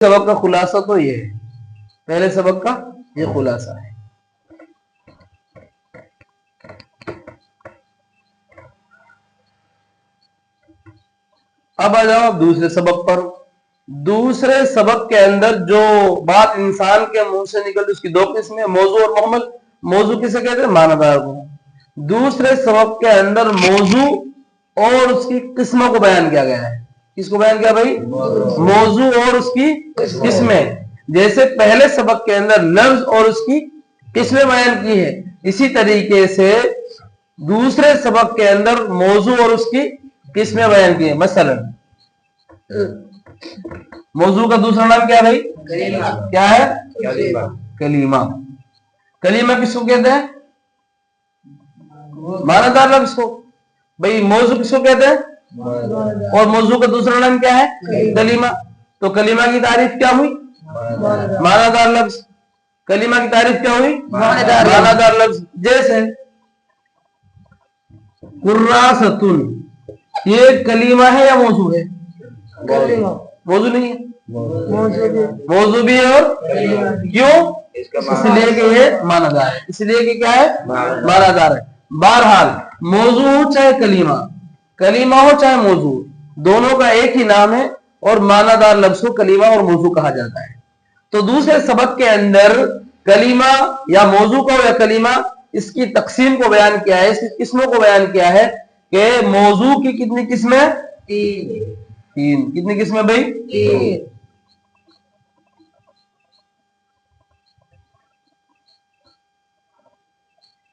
سبق کا خلاصہ تو یہ ہے، پہلے سبق کا یہ خلاصہ ہے۔ اب آ جاؤ دوسرے سبق پر۔ دوسرے سبق کے اندر جو بات انسان کے منہ سے نکلتی اس کی دو قسمیں، موضوع اور محمل۔ موضوع کسے کہتے ہیں؟ معنی دار کو۔ دوسرے سبق کے اندر موضوع اور اس کی قسموں کو بیان کیا گیا ہے۔ کس کو بیان کیا بھائی؟ موضوع اور اس کی قسمیں۔ جیسے پہلے سبق کے اندر لفظ اور اس کی قسمیں بیان کی ہے، اسی طریقے سے دوسرے سبق کے اندر موضوع اور اس کی قسمیں بیان کی ہیں۔ مثلا موضوع کا دوسرا نام کیا بھائی؟ کیا ہے؟ کلیمہ۔ کلیمہ کس کو کہتے ہیں؟ معنی دار لفظ کو۔ بھائی موضوع کس کو کہتے ہیں؟ اور موضوع کا دوسرا نام کیا ہے؟ کلیمہ۔ تو کلیمہ کی تعریف کیا ہوئی؟ معنی دار لفظ۔ کلیمہ کی تعریف کیا ہوئی؟ معنی دار لفظ۔ جیسے قراستن، یہ کلیمہ ہے یا موضوع ہے؟ موضوع نہیں ہے، موضوع بھی ہے۔ اور کیوں؟ اس لیے کہ یہ معنی دار ہے، اس لیے کہ کیا ہے؟ معنی دار ہے۔ بہرحال موضوع ہو چاہے کلیمہ ہو چاہے موضوع، دونوں کا ایک ہی نام ہے، اور معنی دار لفظ کو کلیمہ اور موضوع کہا جاتا ہے۔ تو دوسرے سبق کے اندر کلیمہ یا موضوع کو یا کلیمہ، اس کی تقسیم کو بیان کیا ہے، اس کی قسموں کو بیان کیا ہے کہ موضوع کی کتنی قسمیں؟ تین۔ کتنی قسمیں بھائی؟ تین۔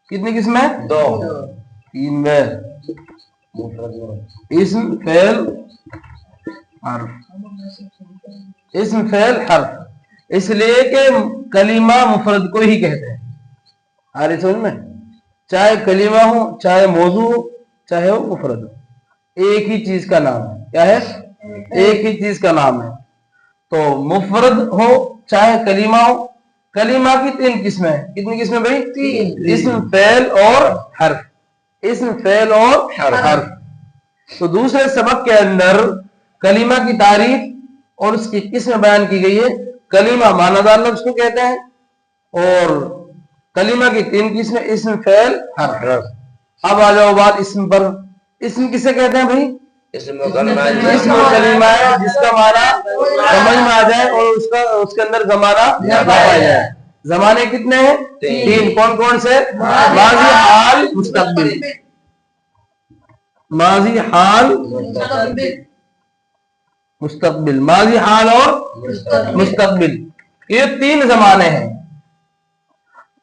کتنی قسمیں؟ دو۔ تین میں اسم فعل حرف، اسم فعل حرف، اس لیے کہ کلمہ مفرد کو ہی کہتے ہیں۔ آ رہی سمجھ میں؟ چاہے کلمہ ہو، چاہے موضوع ہو، چاہے وہ مفرد ہو، ایک ہی چیز کا نام ہے۔ کیا ہے؟ ایک ہی چیز کا نام ہے۔ تو مفرد ہو چاہے کلمہ ہو، کلمہ کی تین قسمیں ہیں۔ کتنی قسمیں بھائی؟ تین۔ اسم فعل اور حرف، اسم فعل اور حرف۔ تو دوسرے سبق کے اندر کلمہ کی تعریف اور اس کی قسم بیان کی گئی ہے۔ کلمہ معنی دار لفظ کو کہتے ہیں، اور کلمہ کی تین قسمیں، اسم فعل حرف۔ اب آ جاؤ بات اسم پر۔ اسم کسے کہتے ہیں بھائی؟ اسم کلمہ ہے جس کا معنی سمجھ میں آ جائے اور اس کے اندر زمانہ نہ پایا جائے۔ زمانے کتنے ہیں؟ تین۔ کون کون سے؟ ماضی، حال، مستقبل۔ ماضی، حال، مستقبل۔ ماضی، حال اور مستقبل، یہ تین زمانے ہیں۔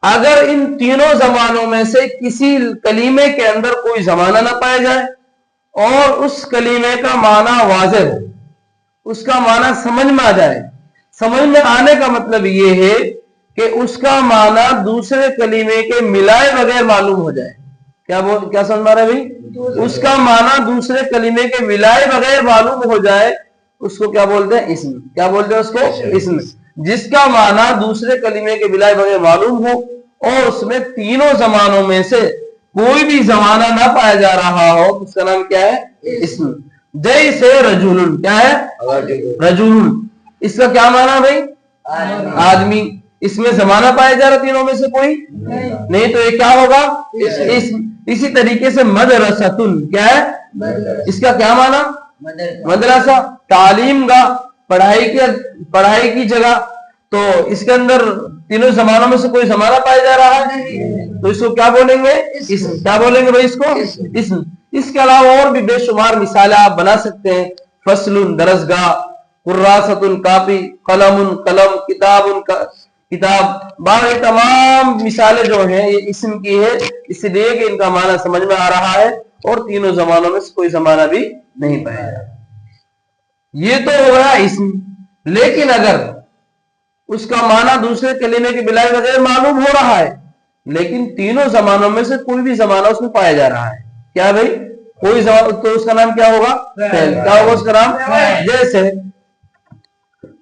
اگر ان تینوں زمانوں میں سے کسی کلیمے کے اندر کوئی زمانہ نہ پایا جائے اور اس کلیمے کا معنی واضح ہو، اس کا معنی سمجھ میں آ جائے، سمجھ میں آنے کا مطلب یہ ہے کہ اس کا معنی دوسرے کلیمے کے ملائے بغیر معلوم ہو جائے۔ کیا سمجھ میں آ رہا ہے بھائی؟ اس کا معنی دوسرے کلیمے کے ملائے بغیر معلوم ہو جائے، اس کو کیا بولتے ہیں؟ اسم۔ کیا بولتے ہیں اس کو؟ اسم۔ جس کا معنی دوسرے کلیمے کے ملائے بغیر معلوم ہو اور اس میں تینوں زمانوں میں سے کوئی بھی زمانہ نہ پایا جا رہا ہو، اس کا نام کیا ہے؟ اسم۔ جیسے رجل، کیا ہے؟ رجل، اس کا کیا معنی بھائی؟ آدمی۔ اس میں زمانہ پایا جا رہا تینوں میں سے کوئی نہیں، تو یہ کیا ہوگا؟ اسم۔ اسی طریقے سے مدرستن، کیا ہے؟ اس کا کیا معنی؟ مدرسہ، تعلیم گاہ، پڑھائی کی جگہ۔ تو اس کے اندر تینوں زمانوں میں سے کوئی زمانہ پایا جا رہا ہے، تو اس کو کیا بولیں گے؟ اسم۔ کیا بولیں گے بھائی اس کو؟ اسم۔ اس کے علاوہ اور بھی بے شمار مثالیں آپ بنا سکتے ہیں۔ فصل، درسگاہ، قراستن، کاپی، قلم، قلم، کتاب، کتاب۔ باقی تمام مثالیں جو ہیں یہ اسم کی ہے، اس لیے کہ ان کا معنی سمجھ میں آ رہا ہے اور تینوں زمانوں میں سے کوئی زمانہ بھی نہیں پایا جا رہا۔ یہ تو ہو گیا اسم۔ لیکن اگر اس کا معنی دوسرے کلمے کے بلائے بغیر معلوم ہو رہا ہے، لیکن تینوں زمانوں میں سے کوئی بھی زمانہ اس میں پایا جا رہا ہے، کیا بھائی؟ کوئی زمانہ، تو اس کا نام کیا ہوگا؟ فعل۔ کیا ہوگا اس کا نام؟ جیسے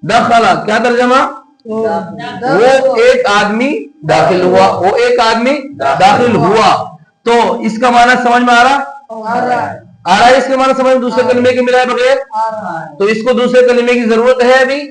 دخل، کیا ترجمہ؟ وہ ایک آدمی داخل ہوا، وہ ایک آدمی داخل ہوا۔ تو اس کا معنی سمجھ میں آ رہا ہے؟ اس کے معنی سمجھ میں دوسرے کلمے کے ملائے بغیر؟ تو اس کو دوسرے کلمے کی ضرورت ہے ابھی؟